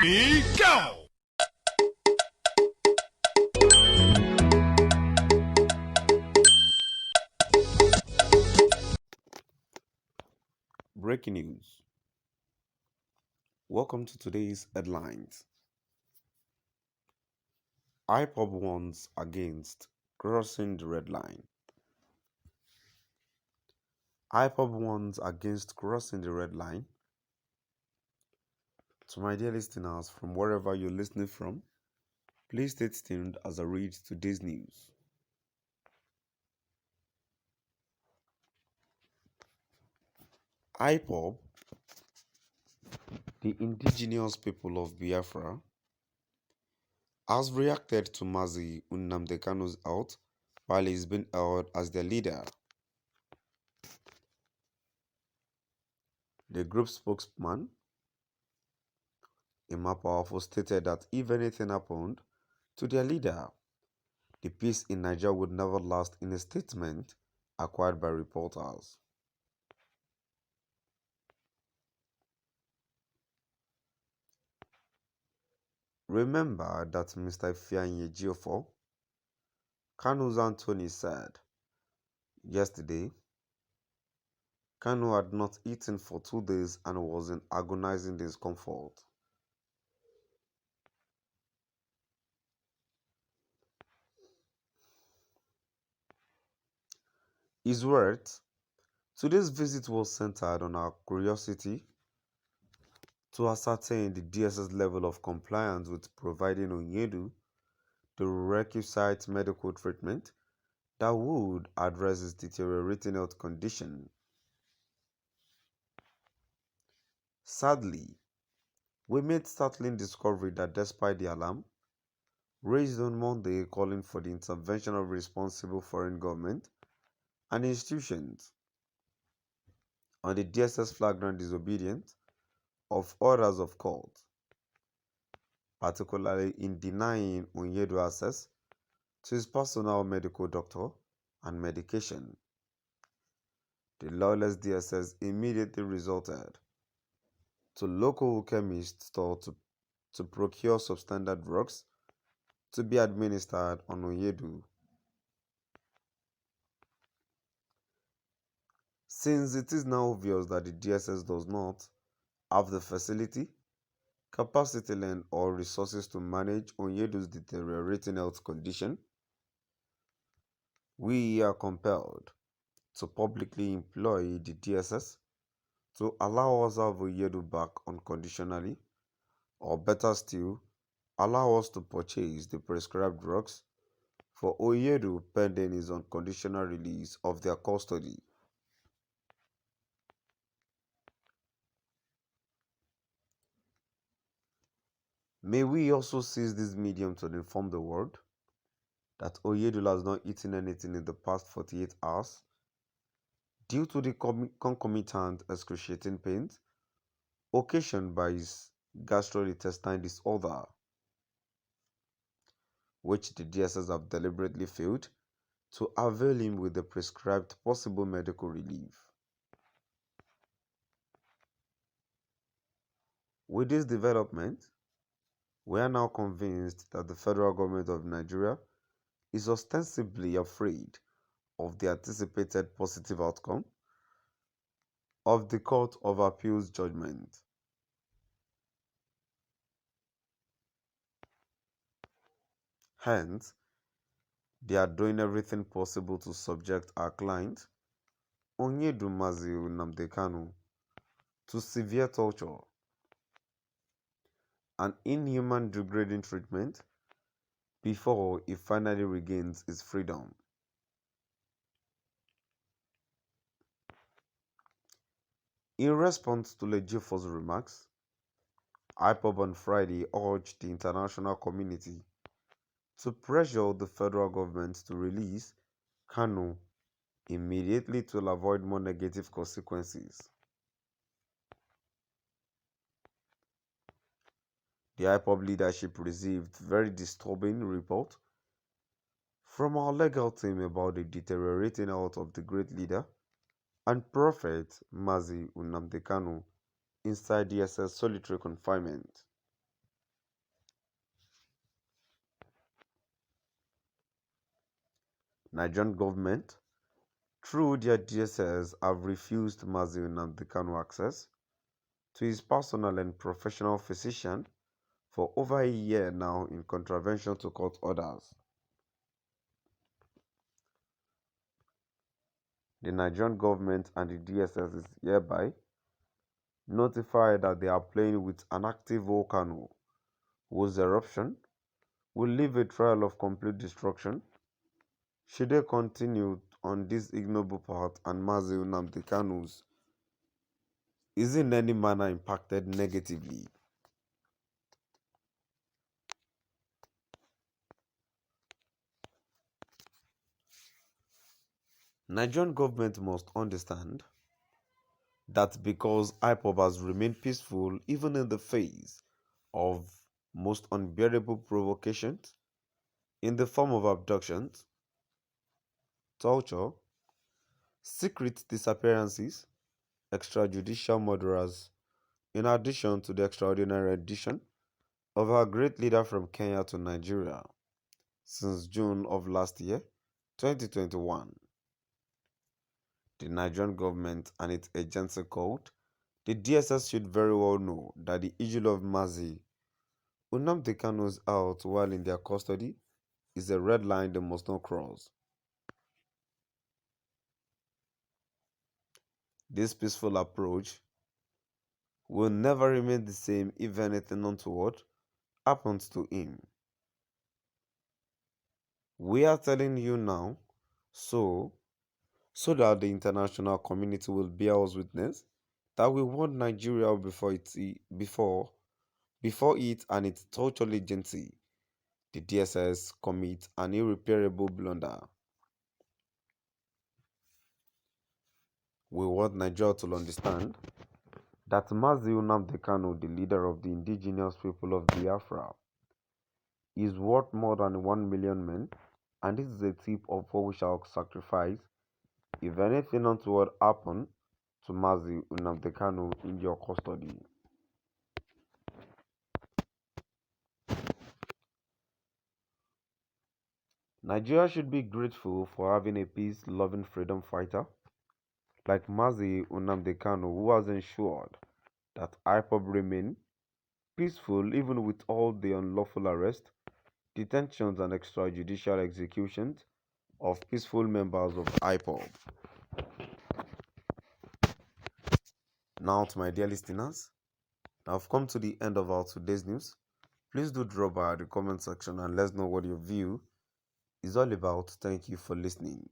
Go! Breaking news. Welcome to today's headlines. Ipob warns against crossing the red line. Ipob warns against crossing the red line. To my dear listeners from wherever you're listening from, please stay tuned as I read today's news. Ipob, the indigenous people of Biafra, has reacted to Mazi Nnamdi Kanu's out while he's been held as their leader. The group's spokesman, Emma Powerful, stated that if anything happened to their leader, the peace in Nigeria would never last, in a statement acquired by reporters. Remember that Mr. Hêãlth, Kanu'S Anthony, said yesterday Kanu had not eaten for 2 days and was in agonizing discomfort. His words: "Today's visit was centered on our curiosity to ascertain the DSS level of compliance with providing Onyedu the requisite medical treatment that would address his deteriorating health condition. Sadly, we made startling discovery that despite the alarm raised on Monday calling for the intervention of responsible foreign government and institutions on the DSS flagrant disobedience of orders of court, particularly in denying Onyedu access to his personal medical doctor and medication, the lawless DSS immediately resorted to local chemist store to procure substandard drugs to be administered on Onyedu. Since it is now obvious that the DSS does not have the facility, capacity, land, or resources to manage Onyedu's deteriorating health condition, we are compelled to publicly employ the DSS to allow us to have Onyedu back unconditionally, or better still, allow us to purchase the prescribed drugs for Onyedu pending his unconditional release of their custody." May we also seize this medium to inform the world that Onyedu has not eaten anything in the past 48 hours due to the concomitant excruciating pains occasioned by his gastrointestinal disorder, which the DSS have deliberately failed to avail him with the prescribed possible medical relief. With this development, we are now convinced that the federal government of Nigeria is ostensibly afraid of the anticipated positive outcome of the Court of Appeal's judgment. Hence, they are doing everything possible to subject our client, Onyedu Mazi Nnamdi Kanu, to severe torture and inhuman degrading treatment before he finally regains his freedom. In response to Lïñê's remarks, Ipob on Friday urged the international community to pressure the federal government to release Kanu immediately to avoid more negative consequences. The Ipob leadership received very disturbing report from our legal team about the deteriorating health of the great leader and prophet Mazi Nnamdi Kanu inside DSS solitary confinement. Nigerian government, through their DSS, have refused Mazi Nnamdi Kanu access to his personal and professional physician for over a year now in contravention to court orders. The Nigerian government and the DSS is hereby notified that they are playing with an active volcano whose eruption will leave a trail of complete destruction should they continue on this ignoble path and Mazi Nnamdi Kanu's is in any manner impacted negatively. Nigerian government must understand that because Ipob has remained peaceful even in the face of most unbearable provocations in the form of abductions, torture, secret disappearances, extrajudicial murderers, in addition to the extraordinary addition of our great leader from Kenya to Nigeria since June of last year, 2021. The Nigerian government and its agency called the DSS should very well know that the issue of Mazi Nnamdi Kanu's out while in their custody is a red line they must not cross. This peaceful approach will never remain the same if anything untoward happens to him. We are telling you now so that the international community will bear us witness that we want Nigeria before it and its torture agency, the DSS, commit an irreparable blunder. We want Nigeria to understand that Mazi Nnamdi Kanu, the leader of the indigenous people of Biafra, is worth more than 1 million men, and this is a tip of what we shall sacrifice if anything untoward happen to Mazi Nnamdi Kanu in your custody. Nigeria should be grateful for having a peace-loving freedom fighter like Mazi Nnamdi Kanu, who has ensured that Ipob remain peaceful even with all the unlawful arrests, detentions and extrajudicial executions of peaceful members of Ipob. Now to my dear listeners, I've come to the end of our today's news. Please do drop by the comment section and let us know what your view is all about. Thank you for listening.